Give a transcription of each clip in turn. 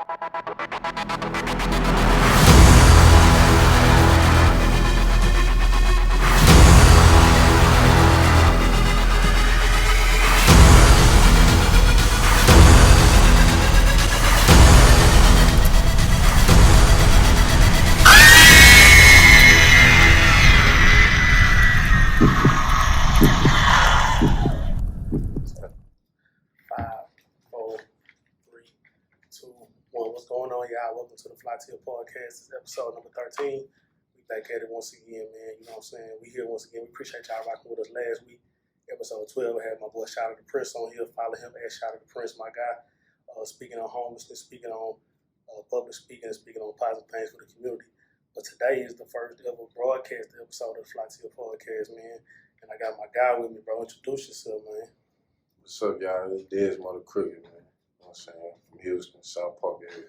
What's going on, y'all? Welcome to the Flytill Podcast. This is episode number 13. We back at it once again, man. You know what I'm saying? We here once again. We appreciate y'all rocking with us last week. Episode 12, I had my boy Shout Out to Prince on here. Follow him at Shout Out to Prince, my guy. Speaking on homelessness, speaking on public speaking, and speaking on positive things for the community. But today is the first ever broadcast episode of the Flytill Podcast, man. And I got my guy with me, bro. Introduce yourself, man. What's up, y'all? It's Desmothecrooked, man. You know what I'm saying? From Houston, South Park area.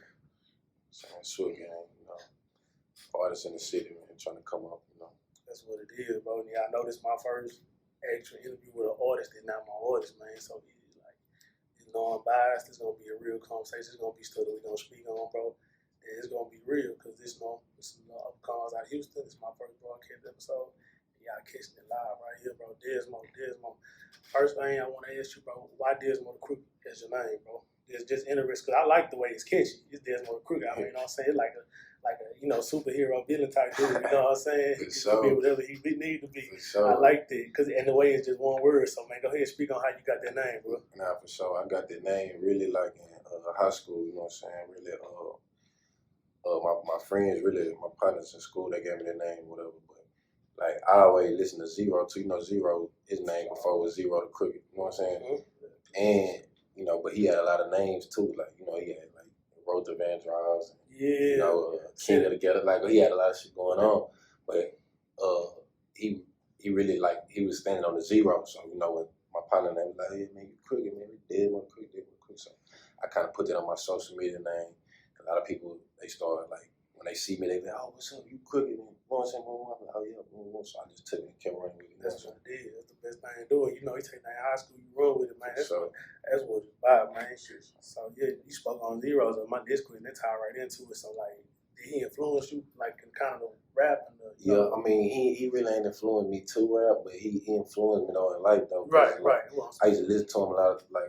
Swig gang, you know. Artists in the city, man, trying to come up, you know. That's what it is, bro. And yeah, I know this is my first actual interview with an artist and not my artist, man. So it's non-biased. It's gonna be a real conversation. It's gonna be stuff that we're gonna speak on, bro. And it's gonna be real because this upcoming out of Houston. This is my first broadcast episode. Y'all catching it live right here, bro. Desmo. First thing I want to ask you, bro, why Desmothecrooked as your name, bro? It's just interesting because I like the way it's catchy. It's Desmothecrooked. I mean, you know what I'm saying? It's like a superhero villain type dude. You know what I'm saying? He can be whatever he need to be. I like that and the way it's just one word. So man, go ahead and speak on how you got that name, bro. Nah, for sure. I got that name really like in high school. You know what I'm saying? Really, my friends, really my partners in school, they gave me the name, whatever. But like I always listen to Zero too. You know, Zero, his name before was Zero the Crooked. You know what I'm saying? Mm-hmm. And you know, but he had a lot of names too. Like, you know, he had like Road to Van Drives, you know, King of the Ghetto. Like, he had a lot of shit going on. But he really like, he was standing on the zero. So, you know, when my partner name was like, hey man, you crooked, man, we Desmothecrooked. So I kind of put that on my social media name. A lot of people, they started like, when they see me, they be like, oh, what's up, you crooked, man. You know what I'm saying? I'm like, oh yeah, so I just took it and kept running with it. That's what it is. That's the best thing to do. You know, you take that in high school, you run with it, man. That's what it's about, man. So yeah, you spoke on Zeros on my Discord, and that tied right into it. So like, did he influence you, like, in kind of the rap and the? Yeah, I mean, he really ain't influenced me to rap, but he influenced me though in life though. Right. I used to listen to him a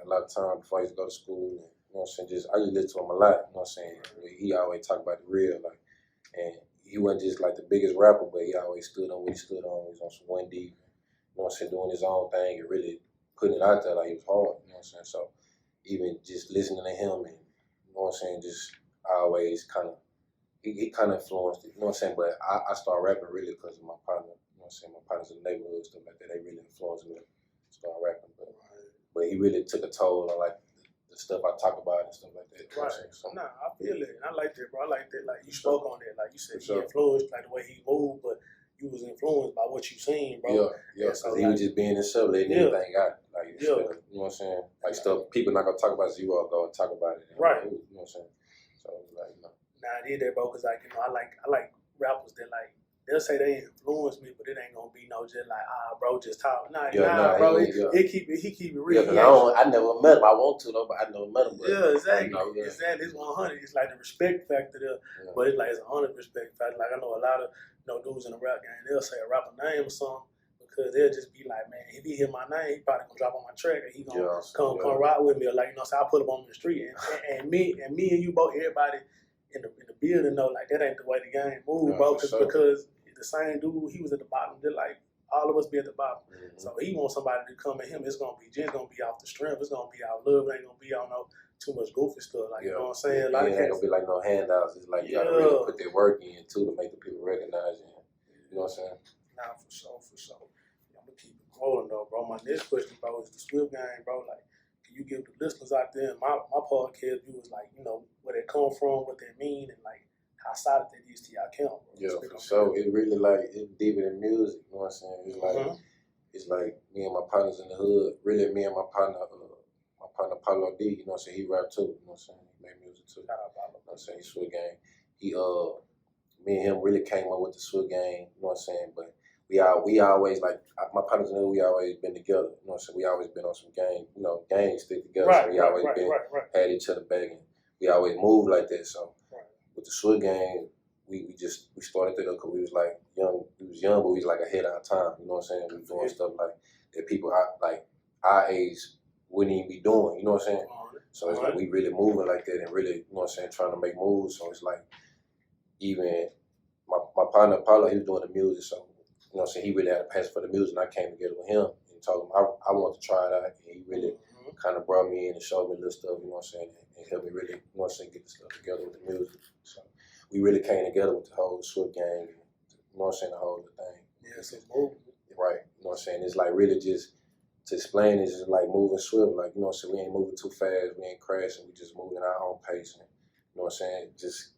lot of time before I used to go to school. And, you know what I'm saying? I used to listen to him a lot. You know what I'm saying? He always talk about the real, like, and he wasn't just like the biggest rapper, but he always stood on what he stood on. He was on some 1D, you know what I'm saying, doing his own thing and really putting it out there like it was hard, you know what I'm saying? So even just listening to him and, you know what I'm saying, just always kind of, he kind of influenced it, you know what I'm saying? But I started rapping really because of my partner, you know what I'm saying? My partners in the neighborhood, stuff like that, they really influenced me to start rapping. But he really took a toll on like the stuff I talk about and stuff like that. Right. So, nah, I feel it. I like that, bro. I like that. Like, you spoke on that. Like you said, he influenced like the way he moved, but you was influenced by what you seen, bro. Yeah. So he was just being himself, letting everything out. Like, you know what I'm saying? Like, stuff people not gonna talk about Zero, go and talk about it. Right. You know what I'm saying? So like, you know. Nah, I did that, bro, because like, you know, I like rappers that like, they'll say they influenced me, but it ain't gonna be no just like, bro, just talk. Nah, bro, he keep it real. Yeah, I never met him. I want to though, but I never met him. But, yeah, exactly. You know, exactly. It's 100. It's like the respect factor there, but it's like it's 100 respect factor. Like I know a lot of dudes in the rap game, they'll say a rapper name or something because they'll just be like, man, if he hear my name, he probably gonna drop on my track and he gonna come ride with me. Or like, you know, so I put him on the street and me and you both, everybody in the building know like that ain't the way the game move, bro. Because the same dude, he was at the bottom, just like all of us be at the bottom. Mm-hmm. So he wants somebody to come at him. It's gonna be off the strength. It's gonna be out love. It ain't gonna be on no too much goofy stuff. Like you know what I'm saying? It ain't gonna be like no handouts. It's like you gotta really put their work in too to make the people recognize you. You know what I'm saying? Nah, for sure. I'm gonna keep it rolling though, bro. My next question, bro, is the Swift game, bro. Like, can you give the listeners out there in my podcast viewers, like, you know, where they come from, what they mean, and like how solid that is to y'all camp, bro? Yeah, for sure. It really like it's deeper than music. You know what I'm saying? It's like me and my partners in the hood. Really, me and my partner Paulo D. You know what I'm saying? He rap too. You know what I'm saying? He made music too. Shout out Paulo. You know what I'm saying? He Swift gang. Me and him really came up with the Swift gang. You know what I'm saying? But we always like my partners in the hood. We always been together. You know what I'm saying? We always been on some gang. You know, gangs stick together. So we always had each other back. we always moved like that. So Right. with the Swift gang, we started that because we was like young. We was young, but we was like ahead of our time. You know what I'm saying? We was doing stuff like that people our age wouldn't even be doing. You know what I'm saying? So it's like we really moving like that and really, you know what I'm saying, trying to make moves. So it's like even my partner Paulo, he was doing the music, so you know what I'm saying, he really had a passion for the music, and I came together with him and told him I wanted to try it out, and he really kind of brought me in and showed me little stuff, you know what I'm saying, and helped me really, you know what I'm saying, get the stuff together with the music. So we really came together with the whole Swift gang, you know what I'm saying, the whole thing. Yeah, it's a movement. Right, you know what I'm saying, it's like really just, to explain, it's just like moving swift, like, you know what I'm saying, we ain't moving too fast, we ain't crashing, we just moving at our own pace, and, you know what I'm saying, just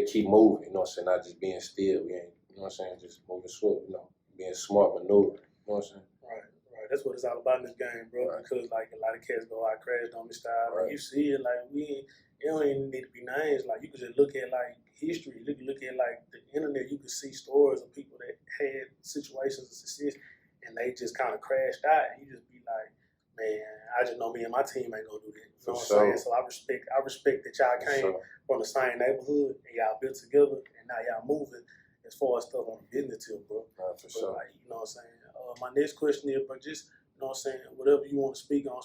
keep moving, you know what I'm saying, not just being still, we ain't, you know what I'm saying, just moving swift, you know, being smart, maneuvering, you know what I'm saying. Right. That's what it's all about in this game, bro. Right. Because like a lot of cats go out crashed on this style. Right. And you see it like it don't even need to be names. Like you could just look at like history. You can look at like the internet. You can see stories of people that had situations of success and they just kind of crashed out. And you just be like, man, I just know me and my team ain't gonna do that. You know what I'm saying? So I respect that y'all came from the same neighborhood and y'all built together and now y'all moving as far as stuff on the business tip, bro. For sure. Like, you know what I'm saying? My next question is, but just, you know what I'm saying, whatever you want to speak on,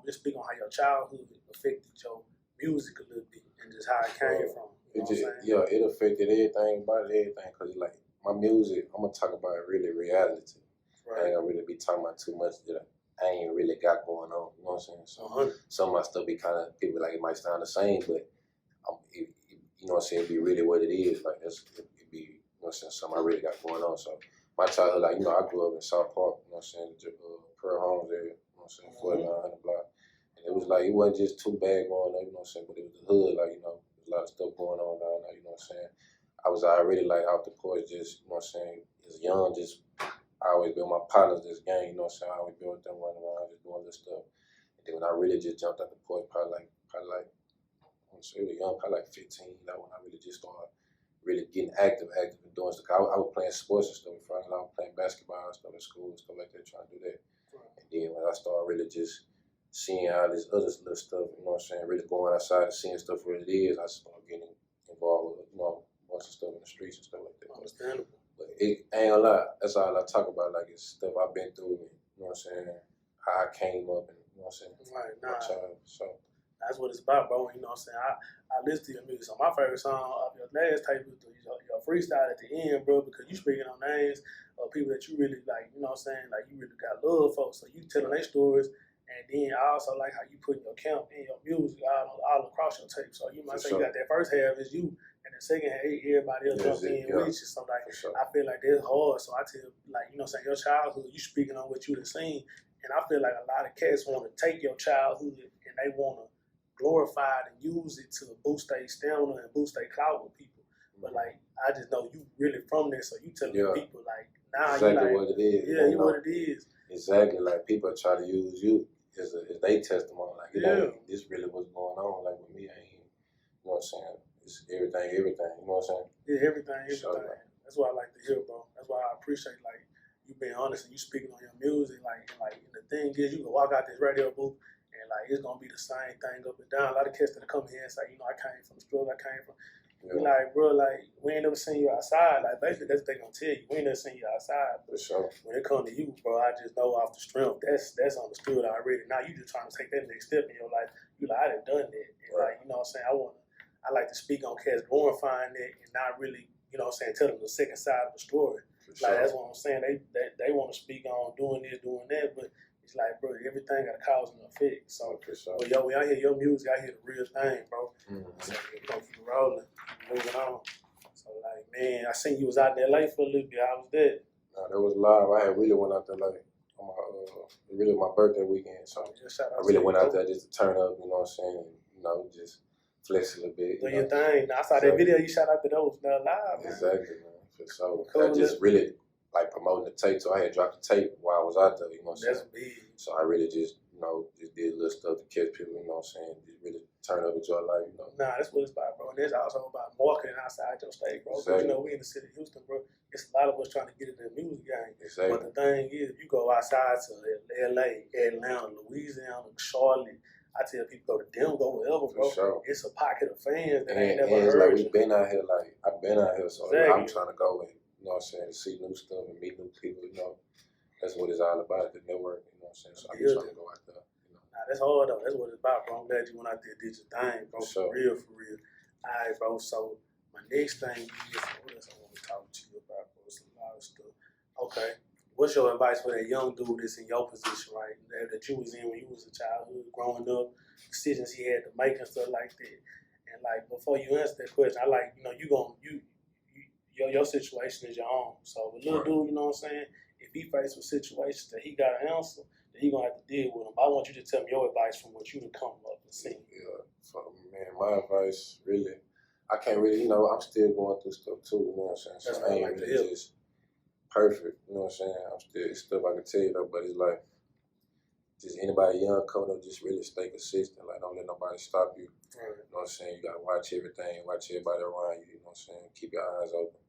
just speak on how your childhood affected your music a little bit and just how it came from. You know what I'm saying? Yeah, it affected everything about everything, because like my music, I'm going to talk about really reality. Right. I ain't going to really be talking about too much that I ain't really got going on. You know what I'm saying? So some of my stuff be kind of, people like it might sound the same, but you know what I'm saying, it be really what it is. Like it be, you know what I'm saying, something I really got going on. So my childhood, like, you know, I grew up in South Park, you know what I'm saying, Pearl Homes area, you know what I'm saying, 4900 block. And it was like, it wasn't just too bad going on, you know what I'm saying, but it was the hood, like, you know, there's a lot of stuff going on down there, you know what I'm saying. I was already like out the porch, just, you know what I'm saying, as young, just, I always been with my partners this game, you know what I'm saying, I always been with them running around, just doing this stuff. And then when I really just jumped out the porch, probably like, I want to say really young, probably like 15, that when I really just started really getting active and doing stuff. I was playing sports and stuff in front, I was playing basketball and stuff at school and stuff like that, trying to do that. Right. And then when I started really just seeing all this other little stuff, you know what I'm saying, really going outside and seeing stuff for what it is, I started getting involved with, you know, bunch of stuff in the streets and stuff like that. Understandable. But it ain't a lot. That's all I talk about, like it's stuff I've been through, and, you know what I'm saying, how I came up, and you know what I'm saying, right, my child, so. That's what it's about, bro. You know what I'm saying? I listen to your music. So my favorite song of your last tape was your freestyle at the end, bro, because you speaking on names of people that you really like, you know what I'm saying? Like you really got love for. So you telling their stories, and then I also like how you put your camp in your music all across your tape. So you might say you got that first half is you, and the second half everybody else jump in with you. So like I feel like that's hard. So I tell like, you know what I'm saying, your childhood, you speaking on what you done seen, and I feel like a lot of cats want to take your childhood and they want to glorified and use it to boost their stamina and boost their clout with people. But like, I just know you really from there, so you telling people like, nah, exactly you like, what it is. Yeah, you what it is. Exactly, like people try to use you as their testimony. Like, this really what's going on. Like with me, I ain't, you know what I'm saying? It's everything. You know what I'm saying? Yeah, everything. So, that's what I like to hear, bro. That's why I appreciate like you being honest and you speaking on your music. Like and the thing is, you can walk out this radio booth. Like, it's going to be the same thing up and down. A lot of cats that come here and say, you know, I came from the struggle, Be like, bro, like, we ain't never seen you outside. Like, basically, that's what they going to tell you. We ain't never seen you outside. For sure. When it comes to you, bro, I just know off the strength. That's understood already. Now you just trying to take that next step in your life. You like, I done that. And like, you know what I'm saying? I like to speak on cats glorifying that and not really, you know what I'm saying, tell them the second side of the story. Like, that's what I'm saying. They want to speak on doing this, doing that, but it's like, bro, everything got a cause and effect. So, when I hear your music, I hear the real thing, bro. So, we're going to keep rolling, moving on. So, like, man, I seen you was out in LA for a little bit. How was that? No, that was live. I had really went out there, like, on my birthday weekend. So, I really went out there just to turn up, you know what I'm saying? And, you know, just flex a little bit. Do your thing. Now, I saw that video you shot out to those live, man. Exactly, man. So, I just really, like, promoting the tape. So I had dropped the tape while I was out there, you know what I'm saying? That's big. So I really just, you know, just did little stuff to catch people, you know what I'm saying? Just really turn up, enjoy life, you know. Nah, that's what it's about, bro. And it's also about marketing outside your state, bro. Exactly. You know, we in the city of Houston, bro. It's a lot of us trying to get into the music game. Exactly. But the thing is, you go outside to LA, Atlanta, Louisiana, Charlotte, I tell people go to them, go wherever, bro. Sure. It's a pocket of fans that ain't And never it's heard like you. we've been out here, like I've been out here, so Exactly. I'm trying to go and see new stuff and meet new people. That's what it's all about, the network. You know what I'm saying? So I'm trying to go out there. Nah, that's hard though. That's what it's about, bro. I'm glad you went out there and did your thing, bro. Sure. For real. All right, bro. So my next thing is, what else I want to talk to you about, bro? It's a lot of stuff. Okay. What's your advice for that young dude that's in your position, right? That you was in when you was a childhood, growing up, decisions he had to make and stuff like that. And like before you answer that question, I like, your situation is your own. So a little dude, you know what I'm saying? If he faced with situations that he got an answer, then he gonna have to deal with them. I want you to tell me your advice from what you done come up and seen. Yeah. So man, my advice really, I can't really, I'm still going through stuff too. You know what I'm saying? So I ain't really just perfect. You know what I'm saying? It's stuff I can tell you though, but it's like just anybody young coming up, just really stay consistent. Like don't let nobody stop you. Right. You know what I'm saying? You gotta watch everything, watch everybody around you. You know what I'm saying? Keep your eyes open.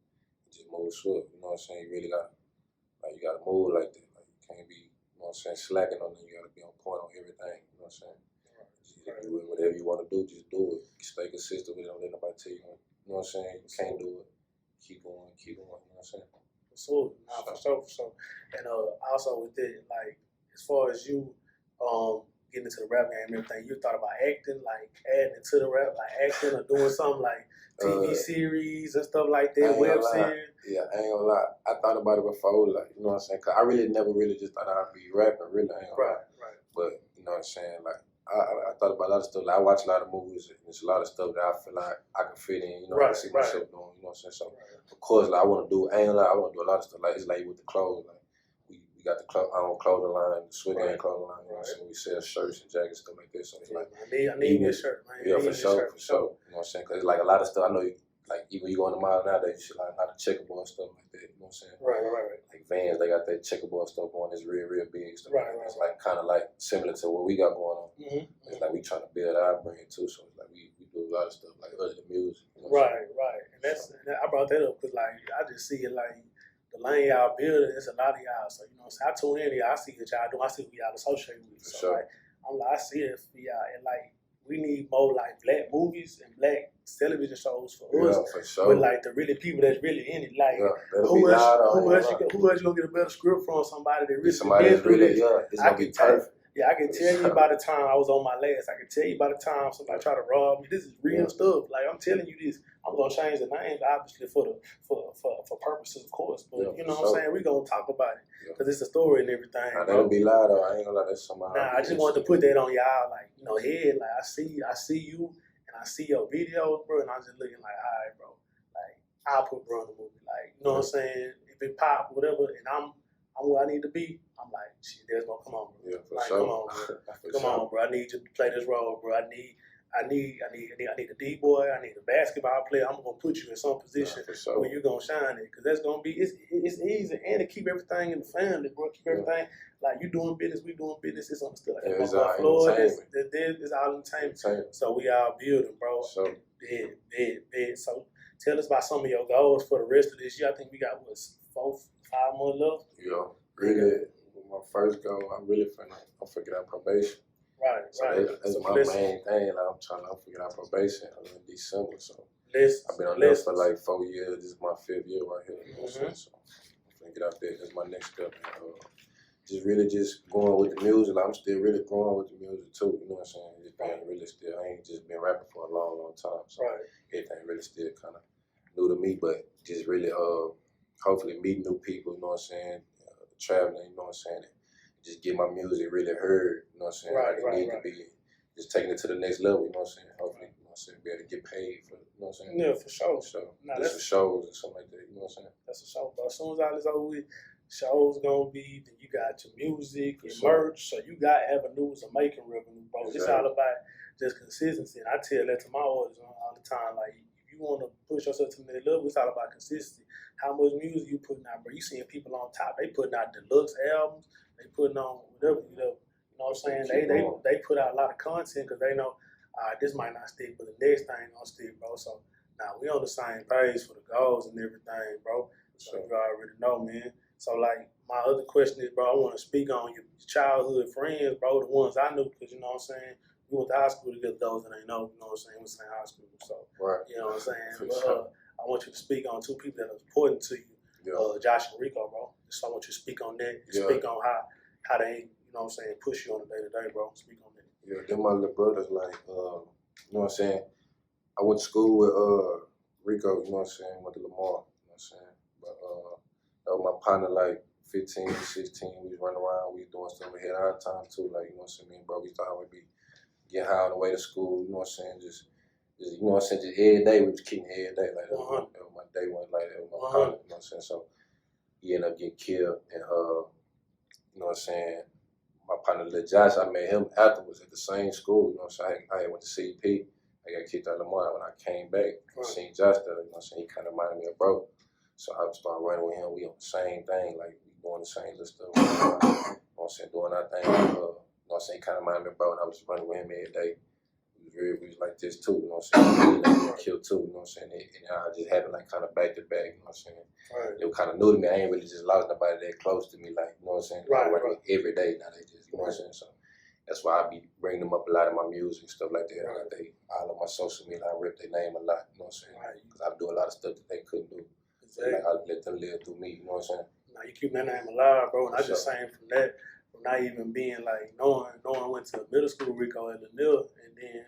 Just move swift. You know what I'm saying? You really gotta you gotta move like that. Like you can't be, you know what I'm saying, slacking on it. You gotta be on point on everything. You know what I'm saying? Right. Do whatever you want to do, just do it. Stay consistent with it. Don't let nobody tell you. You know what I'm saying? You can't do it. Keep going. You know what I'm saying? For sure. And also with it, like as far as you getting into the rap game and everything, you thought about acting, like adding to the rap, like acting or doing something like TV series and stuff like that, web series. Yeah, I ain't gonna lie. I thought about it before, like, you know what I'm saying? Cause I really never just thought I'd be rapping, really. I ain't gonna lie. Right. But, you know what I'm saying? Like, I thought about a lot of stuff. Like, I watch a lot of movies, and there's a lot of stuff that I feel like I can fit in, I can see myself doing, you know what I'm saying? So, of course, like, I want to do, I ain't gonna lie, I want to do a lot of stuff. Like, it's like with the clothes, like, we got the our own clothing line, the Swig Gang clothing line, you know what I'm saying? We sell shirts and jackets, stuff like that. So, it's like, I need a shirt, man. Yeah, for sure. You know what I'm saying? Cause it's like a lot of stuff, I know like even you go in the mall nowadays, you see like a lot of checkerboard stuff like that. You know what I'm saying? Right. Like Vans, they got that checkerboard stuff going. It's real big stuff. Right. It's like kind of like similar to what we got going on. Mm-hmm. It's like we trying to build our brand too. So it's like we do a lot of stuff like other than music. You know right. And I brought that up because like I just see it like the lane y'all building. It's a lot of y'all. So you know, so I tune in here. I see what y'all do. I see what y'all associate with. So like I see it for y'all, and like we need more like black movies and black television shows for us. For sure. With like the really people that's really in it. Like who else you gonna get a better script from? Somebody that really it's really it's gonna be perfect. I can tell you by the time I was on my last. I can tell you by the time somebody try to rob me. This is real stuff. Like I'm telling you this. I'm gonna change the names obviously for purposes, of course. But you know what I'm saying? We gonna talk about it because it's a story and everything. Nah, that'll be loud though. I ain't gonna lie. That's somebody. Nah, I just wanted to put that on y'all, like head. Like I see you and I see your videos, bro, and I'm just looking like, all right, bro. Like I'll put bro in the movie. Like you know what I'm saying? If it pop, whatever, and I'm where I need to be. I'm like, shit, Desmo, come on, bro. Yeah, for like, sure. Come on, bro. Come on, bro. I need you to play this role, bro. I need a D-boy. I need a basketball player. I'm gonna put you in some position where you're gonna shine it, because that's gonna be it's easy and to keep everything in the family, bro. Keep everything like you doing business, we doing business. It's understood. Like, it's all entertainment. It's all entertainment. So we all building, bro. So big. So tell us about some of your goals for the rest of this year. I think we got 4-5 more left. Yeah, really. My first goal, I'm get out probation. Right. That's my main thing. Like, I'm trying to get out probation in December. So I've been on there for like 4 years. This is my 5th year right here. You know what I'm saying? So I'm finna get out there. That's my next step. Just going with the music. Like, I'm still really growing with the music too. You know what I'm saying? This band really still. I ain't just been rapping for a long time. So everything really still kind of new to me. But just really hopefully meet new people. You know what I'm saying? Traveling. You know what I'm saying? Just get my music really heard, you know what I'm saying? Like it need to be just taking it to the next level, you know what I'm saying? Hopefully, you know what I'm saying, be able to get paid for it, you know what I'm saying? Yeah, for sure. So that's for shows and something like that, you know what I'm saying? That's a show, bro. As soon as all this over with, shows gonna be, then you got your music, your merch, so you got avenues of making revenue, bro. Exactly. It's all about just consistency. And I tell that to my audience all the time, like if you wanna push yourself to the next level, it's all about consistency. How much music you putting out, bro? You seeing people on top, they putting out deluxe albums. They putting on whatever, you know what I'm saying? They put out a lot of content because they know, this might not stick, but the next thing gonna stick, bro. So now we on the same page for the goals and everything, bro. So you already know, man. So like my other question is, bro, I want to speak on your childhood friends, bro, the ones I knew, because you know what I'm saying, we went to high school together, those that ain't know, you know what I'm saying, we was in high school. So, you know what I'm saying? But I want you to speak on two people that are important to you, Josh and Rico, bro. So I want you to speak on that, speak on how they, you know what I'm saying, push you on a day-to-day, bro. Speak on that. Yeah, they're my little brothers, like, you know what I'm saying? I went to school with Rico, you know what I'm saying, went to Lamar, you know what I'm saying? But that was my partner, like 15, 16, we was running around, we was doing stuff ahead of our time too, like, you know what I'm saying, me and bro, we thought I would be getting high on the way to school, you know what I'm saying, just you know what I'm saying, just every day, we was kicking every day, like that was my day one, like that was my partner, you know what I'm saying, so he ended up getting killed, and you know what I'm saying, my partner, Lil Josh, I met him afterwards at the same school, you know what I'm saying, I went to CP, I got kicked out of Lamar. When I came back, I seen Josh there, you know what I'm saying, he kind of reminded me of bro. So I started running with him. We on the same thing, like we doing the same little stuff. You know what I'm saying, doing our thing. You know what I'm saying, he kind of reminded me of bro, and I was running with him every day. We was like this too, you know what I'm saying? He got killed too, you know what I'm saying? And I just happened like kind of back to back, you know what I'm saying? They were kind of new to me. I ain't really just lost nobody that close to me, like, you know what I'm saying? Every day now, they just, you know what I'm saying? So that's why I be bringing them up a lot in my music and stuff like that. Like all of my social media, I rip their name a lot, you know what I'm saying? Because I do a lot of stuff that they couldn't do. So like, I let them live through me, you know what I'm saying? Now you keep that name alive, bro. And I just saying from that, from not even being like knowing went to middle school, Rico and Lil, and then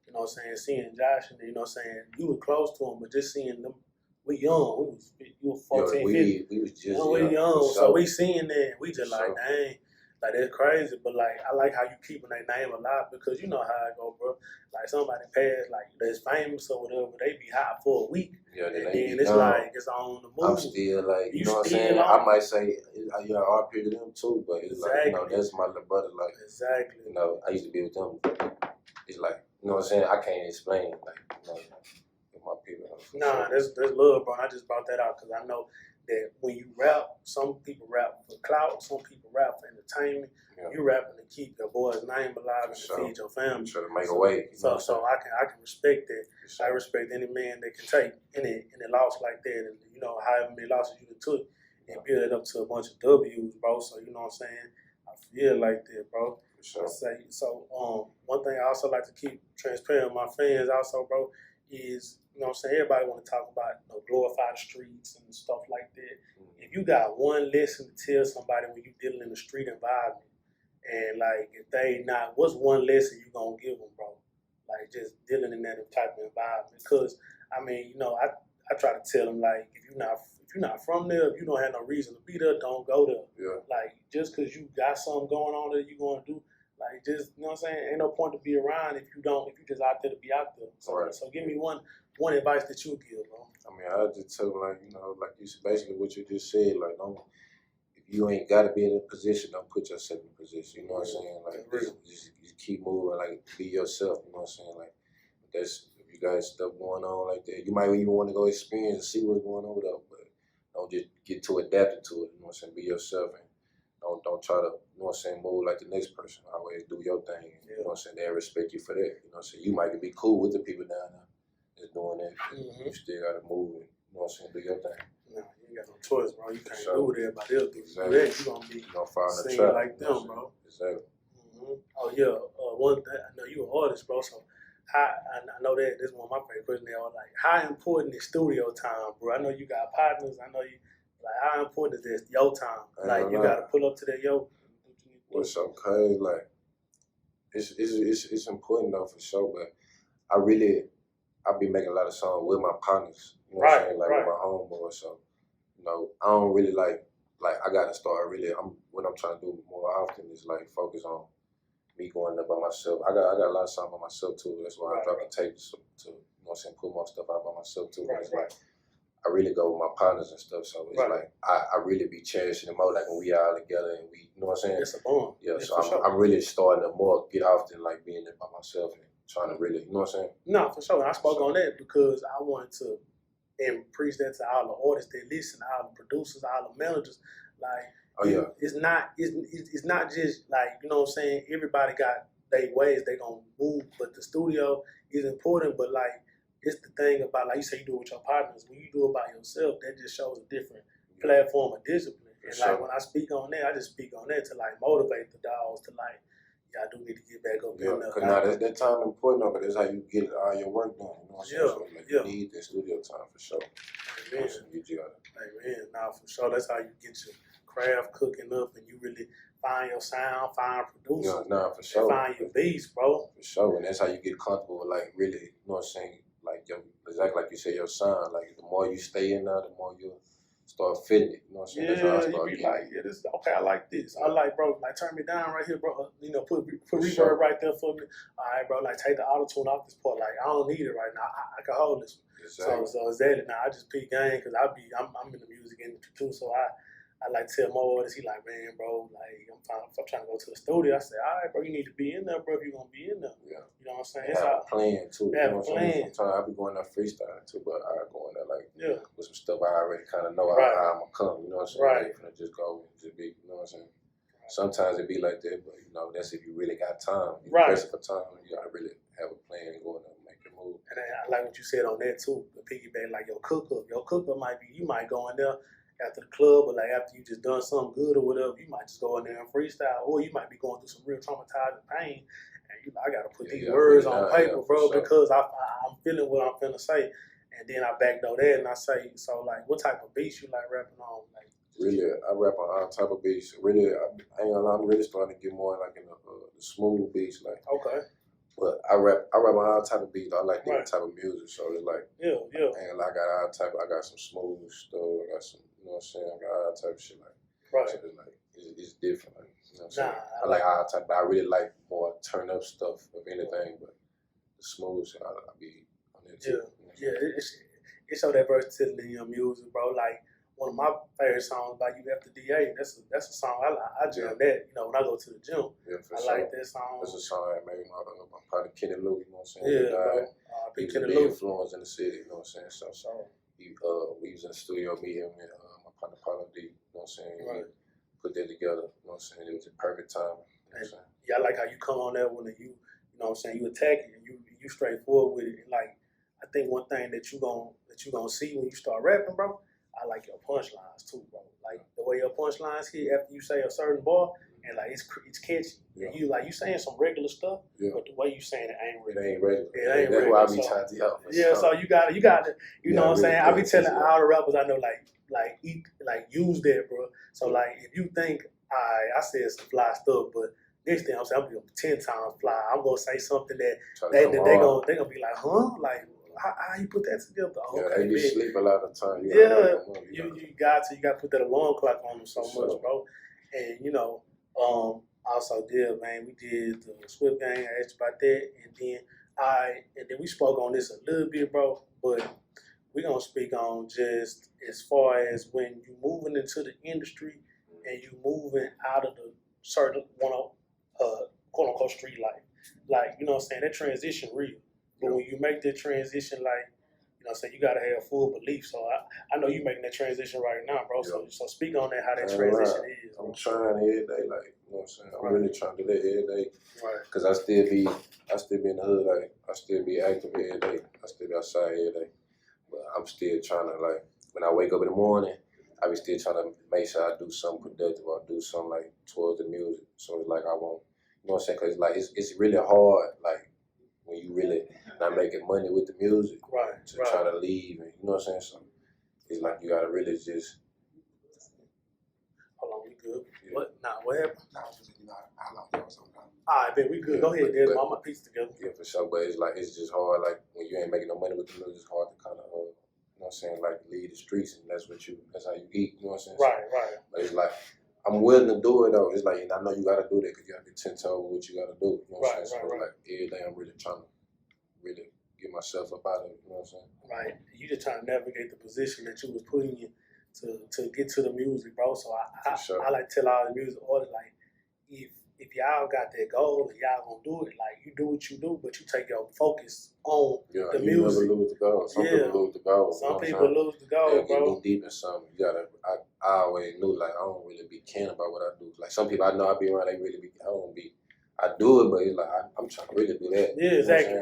you know what I'm saying, seeing Josh, and then, you know what I'm saying, you were close to him, but just seeing them, we young, you were 14, 15. We was just we young, so we seeing that, we just like, dang. Like, that's crazy, but like, I like how you keeping their name alive, because you know how it go, bro. Like, somebody passed, like, that's famous or whatever, they be hot for a week. Yeah, and then it's like, it's on the move. I'm still like, you know what I'm saying? I might say, yeah, RP to them too, but it's like, you know, that's my little brother. Like, you know, I used to be with them. It's like, you know what I'm saying? I can't explain, like, you know, with my people. Nah, that's love, bro. I just brought that out because I know that when you rap, some people rap for clout, some people rap for entertainment. Yeah. You rapping to keep your boy's name alive and to feed your family. Try to make a way. So I can respect that. I respect any man that can take any loss like that, and you know, however many losses you took, and build it up to a bunch of W's, bro. So you know what I'm saying? I feel like that, bro. So one thing I also like to keep transparent with my fans also, bro, is, you know what I'm saying, everybody want to talk about, you know, glorify the streets and stuff like that. If you got one lesson to tell somebody when you're dealing in the street environment, and like, if they not, what's one lesson you gonna give them, bro? Like, just dealing in that type of environment. Because I mean, you know, I try to tell them, like, if you're not from there, if you don't have no reason to be there, don't go there. Yeah. Like, just because you got something going on that you're gonna do, like, just, you know what I'm saying, ain't no point to be around if you just out there to be out there. So, so give me one advice that you give, bro. I mean, I just tell them, like, you know, like you said, basically what you just said, like, if you ain't got to be in a position, don't put yourself in a position, you know what I'm saying? Like, just keep moving, like, be yourself, you know what I'm saying? Like, if you got stuff going on like that, you might even want to go experience and see what's going on with that, but don't just get too adapted to it, you know what I'm saying? Be yourself, and don't try to, you know what I'm saying, move like the next person. Always do your thing, you know what I'm saying? They respect you for that, you know what I'm saying? You might be cool with the people down there that's doing that. You still got to move and, you know what I'm saying, do your thing. No, you ain't got no choice, bro. You can't do what everybody else do. Exactly. You're going to be singing like them, bro. Exactly. Oh, yeah. One thing, I know you're an artist, bro, so I know that this is one of my favorite questions. Like, how important is studio time, bro? I know you got partners. I know you, like, how important is this, your time? Like, you got to pull up to that, It's okay. Like, it's important, though, for sure, but I be making a lot of songs with my partners, you know what I'm saying, like with my homeboys. So, you know, I don't really like I gotta start really. What I'm trying to do more often is like focus on me going up by myself. I got a lot of songs by myself too. That's why I dropped the tape to, you know what I'm saying, put more stuff out by myself too. But it's like I really go with my partners and stuff. So it's like I really be cherishing them more. Like when we all together and we, you know what I'm saying. It's a bond. Yeah. So I'm really starting to more get off than like being there by myself. And trying to really, you know what I'm saying? No, for sure. And I spoke on that because I wanted to preach that to all the artists that listen, all the producers, all the managers. Like, it's not just like, you know what I'm saying, everybody got their ways they gonna move, but the studio is important. But like, it's the thing about, like you say, you do it with your partners. When you do it by yourself, that just shows a different platform of discipline. And like, when I speak on that, I just speak on that to like motivate the dogs to like, I do need to get back up Yeah, in there. because now that time important, though, but that's how you get all your work done. You know what I'm saying? So, like, you need that studio time for sure. Amen. Amen. Now, for sure, that's how you get your craft cooking up and you really find your sound, find producer. Yeah, nah, for sure. Find your beats, bro. For sure, and that's how you get comfortable with, like, really, you know what I'm saying? Like, exactly like you say, your sound. Like, the more you stay in there, the more you start fitting it. You know what I'm saying? That's how I start you be like, this okay, I like this. I like, bro, like, turn me down right here, bro. You know, put reverb sure. right there for me. All right, bro, like, take the auto-tune off this part. Like, I don't need it right now. I can hold this one. Exactly. So exactly. Now, I just pick game because I'm in the music industry, too, so I like tell my artists, he like, man, bro, like, I'm trying to go to the studio. I say, all right, bro, you need to be in there, bro, if you're going to be in there. Yeah. You know what I'm saying? It's have a plan, too. You know what I'm saying? Sometimes I be going there freestyle, too, but I go in there, like, with some stuff I already kind of know how I'm going to come, you know what I'm saying? Right. I ain't just go, just be, you know what I'm saying? Sometimes it be like that, but, you know, that's if you really got time. You're pressing for time, you got to really have a plan and go in there and make your move. And I like what you said on that, too, the piggyback, like your cook-up. Your cook-up might be, you might go in there after the club, or like after you just done something good or whatever, you might just go in there and freestyle, or you might be going through some real traumatizing pain, and you know, I gotta put these words on paper, bro, because I'm feeling what I'm finna say, and then I backdoor that and I say, so like, what type of beats you like rapping on? Like, really, I rap on all type of beats. Really, I ain't gonna lie, I'm really starting to get more like in the smooth beats, like. Okay. But I rap on all type of beats. I like different type of music, so it's like and I got all type. I got some smooth stuff. I got some, you know what I'm saying. I got all type of shit like. So it's like it's different. Like, you know what I'm saying. I like all type, but I really like more turn up stuff of anything. But the smooth shit, I be on that too. It show that versatility in your music, bro. Like one of my favorite songs by you, After DA. That's a song I jam that. You know, when I go to the gym, I like that song. That's a song that made my partner Kenny Lou. You know what I'm saying? Yeah, bro. He was a big influence in the city. You know what I'm saying? So we was in the studio, me and my partner Paulo D. You know what I'm saying? We put that together. You know what I'm saying? It was a perfect time. You know what I'm saying? Yeah, I like how you come on there when you know what I'm saying, you attack it and you straightforward with it. And like, I think one thing that you gonna see when you start rapping, bro, I like your punchlines too, bro. Like the way your punchlines hit after you say a certain bar, and like it's catchy. And you saying some regular stuff, but the way you saying it ain't regular. It ain't regular. It ain't regular. That's why I be trying to help. So you got to, you know what I'm saying. I be telling all the rappers I know, like use that, bro. So like if you think I said some fly stuff, but next thing I'm saying I'm gonna be 10 times fly. I'm gonna say something that they gonna be like, huh? Like, how you put that together? They be sleep a lot of the time. You got to put that alarm clock on them so much, bro. And you know, also we did the Swift game. I asked you about that, and then we spoke on this a little bit, bro. But we're gonna speak on just as far as when you moving into the industry and you moving out of the certain quote unquote street life. Like, you know what I'm saying, that transition real. But when you make that transition, like, you know what I'm saying, you gotta have full belief. So I know you making that transition right now, bro. So speak on that, how that transition is. I'm trying every day, like, you know what I'm saying? I'm really trying to do that every day. Cause I still be in the hood, like I still be active every day. I still be outside every day. But I'm still trying to, like, when I wake up in the morning, I be still trying to make sure I do something productive or do something like towards the music. So it's like I won't, you know what I'm saying? Cause like it's really hard, like when you really not making money with the music, to try to leave, and you know what I'm saying? So it's like you gotta really just. Hold on, we good? Yeah. What? Nah, what happened? All right, man, we good. Go ahead, Des. I'm my piece together. Yeah, for sure. But it's like it's just hard. Like when you ain't making no money with the music, it's hard to kind of, you know what I'm saying, like leave the streets, and that's how you eat. You know what I'm saying? Right. But it's like I'm willing to do it though. It's like, and I know you gotta do that because you gotta be 10 toes with what you gotta do. You know what I'm saying? So like every day I'm really trying to get myself up out of it. You know what I'm saying? Right. You just trying to navigate the position that you was putting in to get to the music, bro. So I like to tell all the music artists, like, if y'all got that goal and y'all gonna do it, like, you do what you do, but you take your focus on the music. You never lose the goal. Some people lose the goal. Some people lose the goal, bro. Get deep in something. You gotta. I always knew, like, I don't really be caring about what I do. Like some people I know I be around, they really be. I don't be. I do it, but it's like I'm trying to really do that. Yeah, exactly.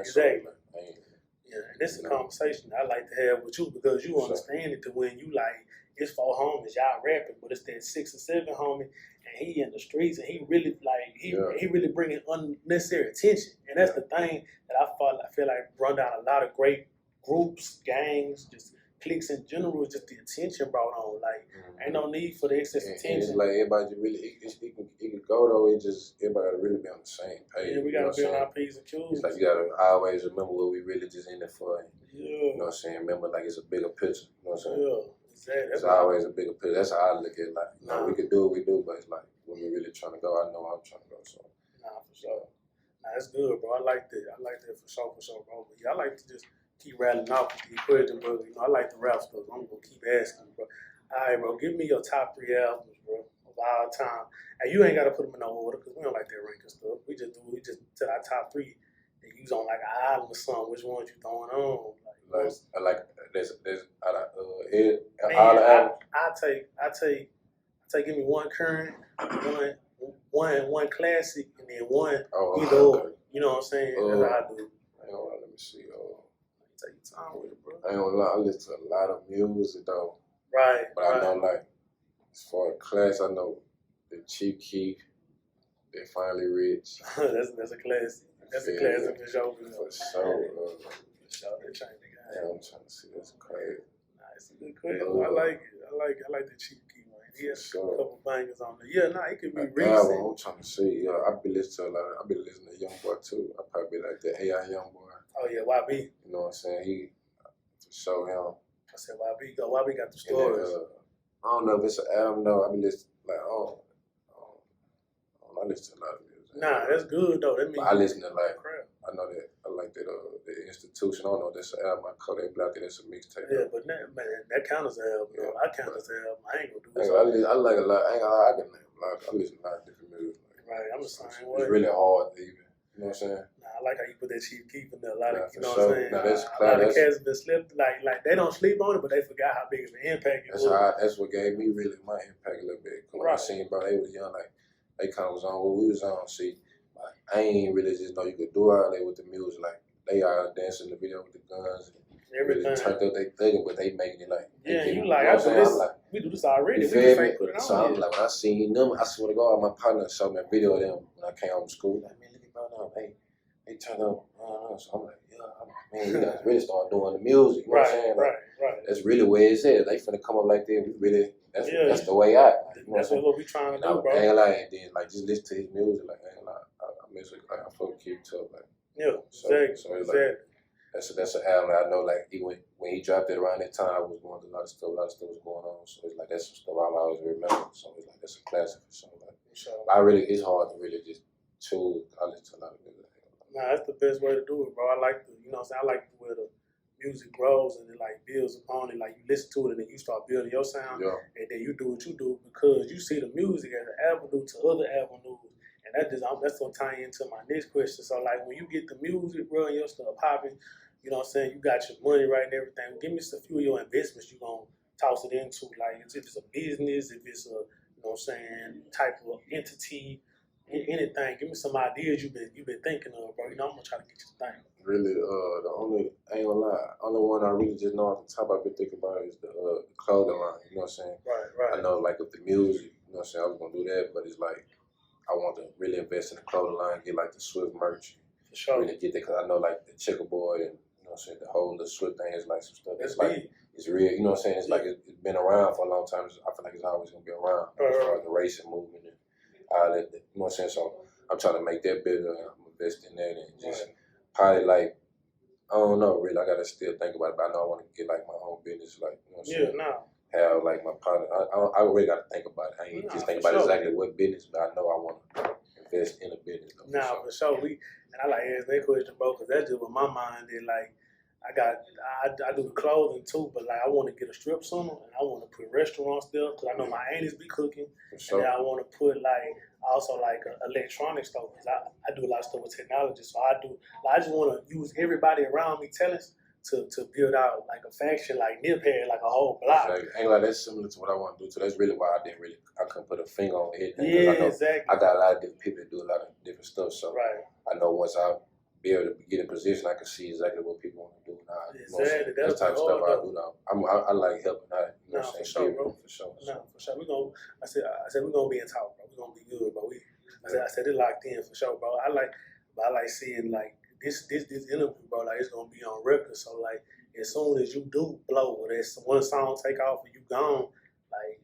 And this is a conversation I like to have with you because you understand it to when you like, it's 4 homies, y'all rapping, but it's that 6 or 7 homie, and he in the streets, and he really like, he really bringing unnecessary attention, and that's the thing that I feel like run down a lot of great groups, gangs, just cliques in general. Just the attention brought on. Like ain't no need for the excess attention. And it's like everybody really it can go though. It just everybody gotta really be on the same page. Yeah, we gotta be on our P's and Q's. It's like you gotta always remember what we really just in it for. Yeah. You know what I'm saying? Remember, like it's a bigger picture. You know what I'm saying? Yeah. Exactly. It's always a bigger picture. That's how I look at it. Like, you know, we can do what we do, but it's like when we really trying to go, I know I'm trying to go. So. Nah, for sure. Nah, that's good, bro. I like that. I like that for sure, bro. But yeah, I like to just keep rattling off with the question, bro. You know, I like the rap stuff. I'm gonna keep asking, bro. All right, bro. Give me your top 3 albums, bro, of all time. And you ain't gotta put them in no order because we don't like that ranking stuff. We just tell our top 3 and use on like an album or something. Which ones you throwing on? I take. Give me one current, one classic, and then one either or. You know what I'm saying? That's how I do. Hang on, let me see. Take your time with it, bro. I ain't gonna lie, I listen to a lot of music though. Right. But I know, like, as far as class, I know the Chief Keef, They Finally Rich. that's a classic. That's a classic for sure. For sure. They changed the game. Yeah, I'm trying to see. That's crazy. Nah, it's a good question. I like it. I like the Chief Keef, man. He has a couple bangers on there. Yeah, nah, it could be recent. I'm trying to see. Yeah, I've been listening to a lot. I've been listening to Young Boy too. I probably like the AI Young Boy. Oh yeah, YB. You know what I'm saying? He show him. I said YB got the stories. I don't know if it's an album though. I been listening like I listen to a lot of music. Nah, that's good though. That means I listen to like crap. I know that I like that the Institution. I don't know if that's an album. I call that Black. That's a mixtape. Yeah, but man, that counts as an album. Yeah, I count as an album. I ain't gonna do this. I like a lot. I can name a lot. I listen to a lot of different music. Right, I'm the same way. It's really hard to even. You know what I'm saying? Nah, I like how you put that Chief Keef in there. A lot of, you know sure. what I'm saying? Nah, that's a lot of cats have been slipped. Like they don't sleep on it, but they forgot how big of an impact it was. That's what gave me really my impact a little bit. When I seen bro, they was young, like they kind of was on what we was on. See, like, I ain't really just know you could do all that with the music. Like they are dancing in the video with the guns. And everything. Really turned up they thugging, but they making it like. Yeah, you like, I do this. Like, we do this already. We just ain't put it on. So I'm like, when I seen them, I swear to God, my partner showed me a video of them when I came home from school. Like, man, look at bro now, hey, they turned up. So I'm like, man, you guys really start doing the music. You know what I'm saying? Like, right. That's really where it's at. They finna come up like that. We really, that's the way out. Like, that's what we trying to do, bro. And like, then like just listen to his music. Like, I miss it. Like, I fucking keep it up. Like, yeah, so it's like, that's an album that I know. Like, when he dropped it around that time, I was going through a lot of stuff was going on. So it's like that's some stuff I'll always remember. So it's like that's a classic for sure. Like, it's hard to really just choose. I listen to a lot of music. Nah, that's the best way to do it, bro. I like the, you know what I'm saying? I like where the music grows and it like builds upon it. Like you listen to it and then you start building your sound, and then you do what you do because you see the music as an avenue to other avenues. And that's gonna tie into my next question. So like when you get the music, bro, and your stuff popping, you know what I'm saying? You got your money right and everything. Give me a few of your investments you gonna toss it into. Like if it's a business, if it's a, you know what I'm saying, type of entity. Anything, give me some ideas you've been thinking of, bro. You know, I'm gonna try to get you to think. Really, I ain't gonna lie, only one I really just know off the top I've been thinking about is the clothing line. You know what I'm saying? Right. I know, like with the music, you know what I'm saying, I was gonna do that, but it's like I want to really invest in the clothing line, get like the Swift merch, for sure. Really get that because I know like the checkerboard and you know what I'm saying, the whole the Swift thing is like some stuff that's like it's real. You know what I'm saying? It's like it's been around for a long time. I feel like it's always gonna be around as far as the racing movement. You know what I'm saying? So I'm trying to make that bigger. I'm investing in that and just probably like, I don't know, really. I got to still think about it, but I know I want to get like my own business, like, you know what I'm saying? Have like my partner. I really got to think about it. I ain't just think about exactly what business, but I know I want to invest in a business. For sure. And I like asking that question, bro, because that's just what my mind is like. I do the clothing too, but like I want to get a strip center and I want to put restaurants there because I know my aunties be cooking. And then I want to put like also like an electronics store because I do a lot of stuff with technology. So I just want to use everybody around me talents to build out like a faction like Nip had like a whole block. Ain't like that's similar to what I want to do too. That's really why I couldn't put a finger on it. Exactly. I got a lot of different people that do a lot of different stuff. So I know once I be able to get in position, I can see exactly what people want to do now. Exactly. That type of stuff I do now. I like helping out. You know what I'm saying? For sure. I said we're gonna be in talk, bro. We're gonna be good, bro. I said it locked in for sure, bro. I like seeing like this interview, bro. Like it's gonna be on record. So like as soon as you do blow, or there's one song take off and you gone, like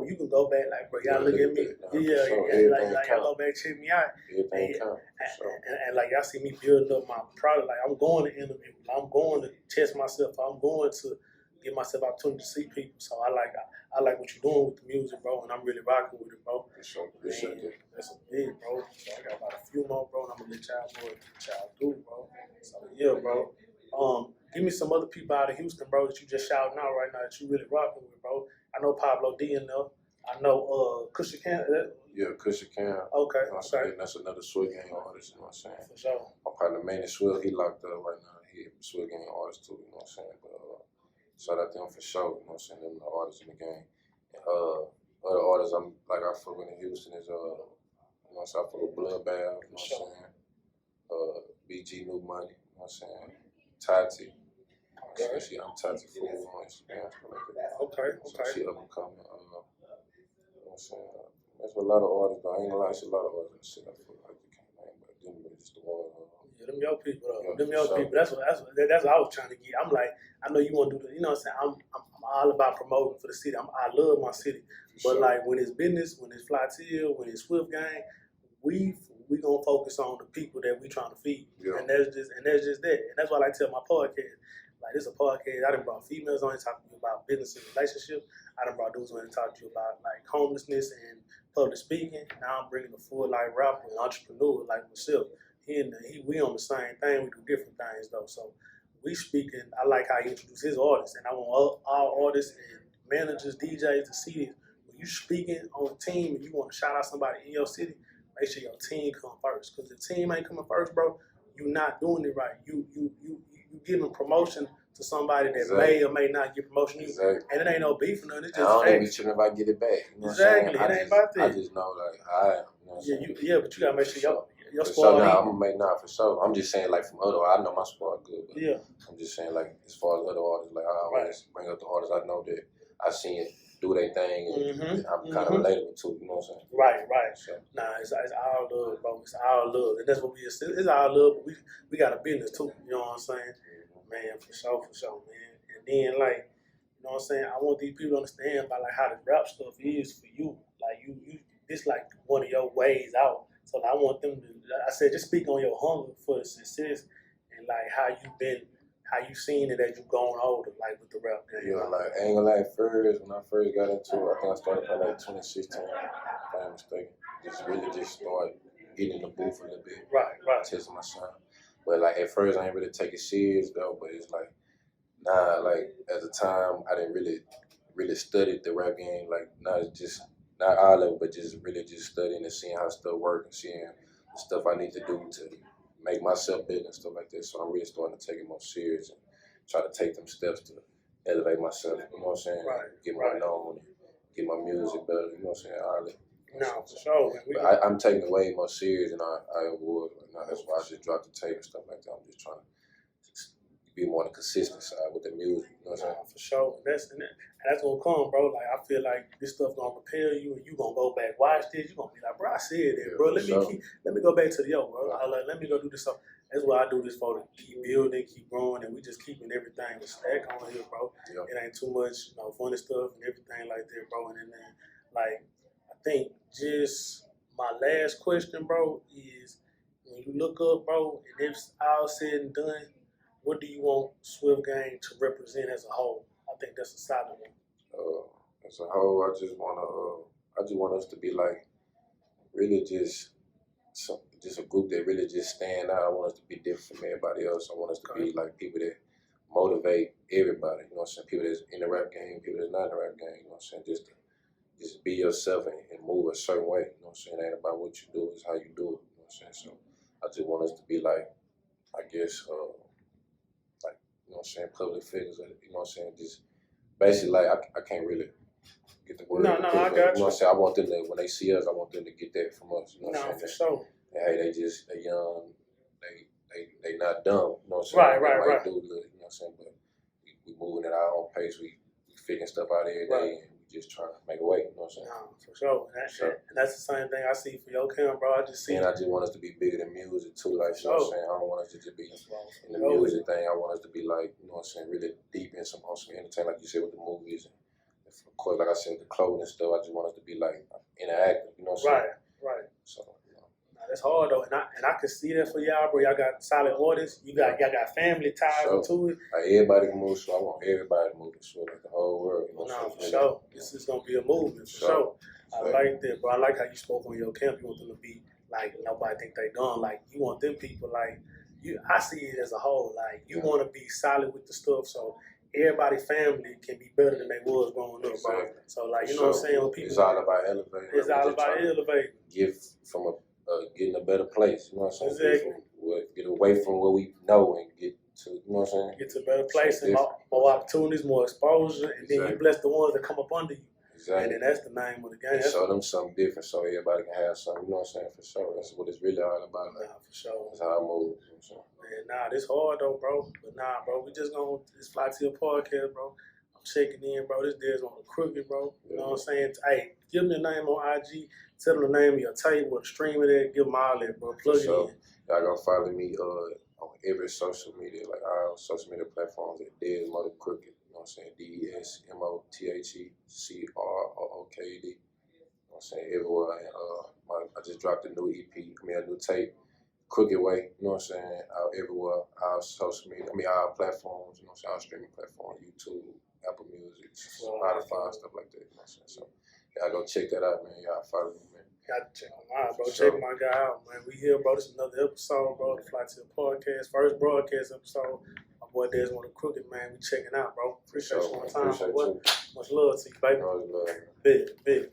you can go back, like, bro, y'all look at me. Like y'all go back, check me out. And like y'all see me building up my product. Like I'm going to interview, I'm going to test myself, I'm going to give myself opportunity to see people. So I like what you're doing with the music, bro, and I'm really rocking with it, bro. That's a big, bro. So I got about a few more, bro, and I'm gonna let y'all do what y'all do, bro. So yeah, bro. Give me some other people out of Houston, bro, that you just shouting out right now that you really rocking with, bro. I know Pablo D in there. I know Cushy Cam. Yeah, Cushy Cam. Okay. You know what I'm saying? That's another Swift Gang artist, you know what I'm saying? For sure. My partner Manny Swift, he locked up right now. He a Swift Gang artist too, you know what I'm saying? But shout out to him for sure, you know what I'm saying? Them the artists in the game. And other artists I fuck with in Houston is you know what I'm saying? I fuck with Bloodbath, you know what I'm saying? BG New Money, you know what I'm saying? Tati. Okay. I'm Tati Fool on Instagram. Okay. So she up and coming. You know what I'm saying? There's a lot of artists, though. I ain't gonna lie, there's a lot of artists that shit I feel like you can't name, but them really just the one. Yeah, them your people, though. Them your people. That's what I was trying to get. I'm like, I know you want to do the, you know what I'm saying? I'm all about promoting for the city. I love my city. But like when it's business, when it's Flytill, when it's Swift Gang, we gonna focus on the people that we trying to feed. Yeah. And that's just that. And that's why I tell my podcast. Like, this is a podcast. I done brought females on here talking to you about business and relationships. I done brought dudes on here talking to you about, like, homelessness and public speaking. Now I'm bringing a full-life rapper and entrepreneur like myself. We on the same thing. We do different things, though. So we speaking. I like how he introduced his artists. And I want all artists and managers, DJs to see this. When you speaking on a team and you want to shout out somebody in your city, make sure your team come first. Because if the team ain't coming first, bro, you're not doing it right. You giving promotion to somebody that may or may not get promotion. And it ain't no beef or nothing. It's just I don't even be tripping if I get it back. You know exactly. What I'm it ain't about that. I just know, like, but you gotta make sure your for squad. Sure, I'm gonna make for sure. I'm just saying, like, from other, I know my squad good, but I'm just saying, like, as far as other artists, like, I always bring up the artists I know that I seen it do their thing, and I'm kind of relatable to, you know what I'm saying? Right. So. Nah, it's all love, bro. It's all love, and that's what it's all love. But we got a business too. You know what I'm saying? Man, for sure, man. And then, like, you know what I'm saying? I want these people to understand about, like, how the rap stuff is for you. Like, you it's like one of your ways out. So like, I want them to, I said, just speak on your hunger for the success and, like, how you seen it as you going older, like, with the rap game. Yeah, like, I ain't gonna lie, when I first got into it, I think I started playing like 2016, if I'm not mistaken. Just started getting in the booth a little bit. Right. Testing my sound. But, like, at first I ain't really take it serious, though, but it's like, nah, like, at the time, I didn't really study the rap game, like, not all of it, but just really just studying and seeing how stuff works and seeing the stuff I need to do to make myself big and stuff like that. So I'm really starting to take it more serious and try to take them steps to elevate myself, you know what I'm saying? Get more known, get my music better, you know what I'm saying? All that. No, for sure. But I'm taking it way more serious than I would right now. That's why I just dropped the tape and stuff like that. I'm just trying to be more on the consistent side with the music, you know what I'm saying? For sure. And that's gonna come, bro. Like, I feel like this stuff gonna prepare you, and you gonna go back, watch this. You gonna be like, bro, I said that, bro. Let me go back to the bro. Let me go do this stuff. That's what I do this for, to keep building, keep growing, and we just keeping everything stack on here, bro. It ain't too much, funny stuff and everything like that, bro. And then, like, I think just my last question, bro, is when you look up, bro, and it's all said and done, what do you want Swift Gang to represent as a whole? I think that's a solid one. As a whole, I just want us to be, like, really just a group that really just stand out. I want us to be different from everybody else. I want us to be, like, people that motivate everybody, you know what I'm saying? People that's in the rap game, people that's not in the rap game, you know what I'm saying? Just be yourself and move a certain way, you know what I'm saying? It ain't about what you do, it's how you do it, you know what I'm saying? So I just want us to be, like, I guess, like, you know what I'm saying, public figures, you know what I'm saying? Just basically, like, I can't really get the word. No, I got you. You know what I'm saying? I want them to, when they see us, I want them to get that from us, you know what I'm saying? For sure. Hey, they young, they not dumb, you know what I'm saying? Right. Do good, you know what I'm saying? But we moving at our own pace, we figuring stuff out every day, and we just trying to make a way. You know what I'm saying? Nah, for sure. And that's the same thing I see for your camp, bro. I just see. And I just want us to be bigger than music too. Like, you know what I'm saying? I don't want us to just be in the music thing. I want us to be like, you know what I'm saying, really deep in some entertainment, like you said with the movies. And of course, like I said, the clothing stuff. I just want us to be like interactive. You know what I'm saying? Right. So. That's hard though, and I can see that for y'all, bro. Y'all got solid orders. Y'all got family ties into it. Like everybody can move, so I want everybody to move this way, like the whole world. You know, for sure. This is gonna be a movement for sure. I like that, bro. I like how you spoke on your camp. You want them to be like nobody think they done. Like you want them people like you. I see it as a whole. Like you want to be solid with the stuff, so everybody family can be better than they was growing up, bro. So like you know what I'm saying? When people, it's all about elevating. It's all about elevating. Give from getting a better place, you know what I'm saying? Exactly. Get away from what we know and get to, you know what I'm saying? Get to a better place and more opportunities, more exposure, and then you bless the ones that come up under you. Exactly. And then that's the name of the game. Show them something different so everybody can have something, you know what I'm saying? For sure. That's what it's really all about. Nah, for sure. That's how I move. You know what I'm saying? This hard though, bro. But bro, we just gonna this Flytill Podcast, bro. I'm checking in, bro. This Desmothecrooked, bro. You know what I'm saying? Hey, give me a name on IG. Tell them the name of your tape, what stream it at. Give them all that, bro. Plug it in. Y'all gonna follow me on every social media, like our social media platforms at Desmothecrooked. You know what I'm saying? DESMOTHECROOKED. You know what I'm saying? Everywhere. And I just dropped a new EP. A new tape. Crooked Way. You know what I'm saying? Out everywhere. Our social media. Our platforms. You know what I'm saying? Our streaming platform. YouTube, Apple Music, Spotify, stuff like that. You know what I'm saying? So y'all go check that out, man. Y'all follow me, man. Got to check him out, bro. Check my guy out, man. We here, bro. This is another episode, bro. The Flytill Podcast, first broadcast episode. My boy Desmothecrooked, man. We checking out, bro. Appreciate you on time, boy. Much love to you, baby. Love. Big.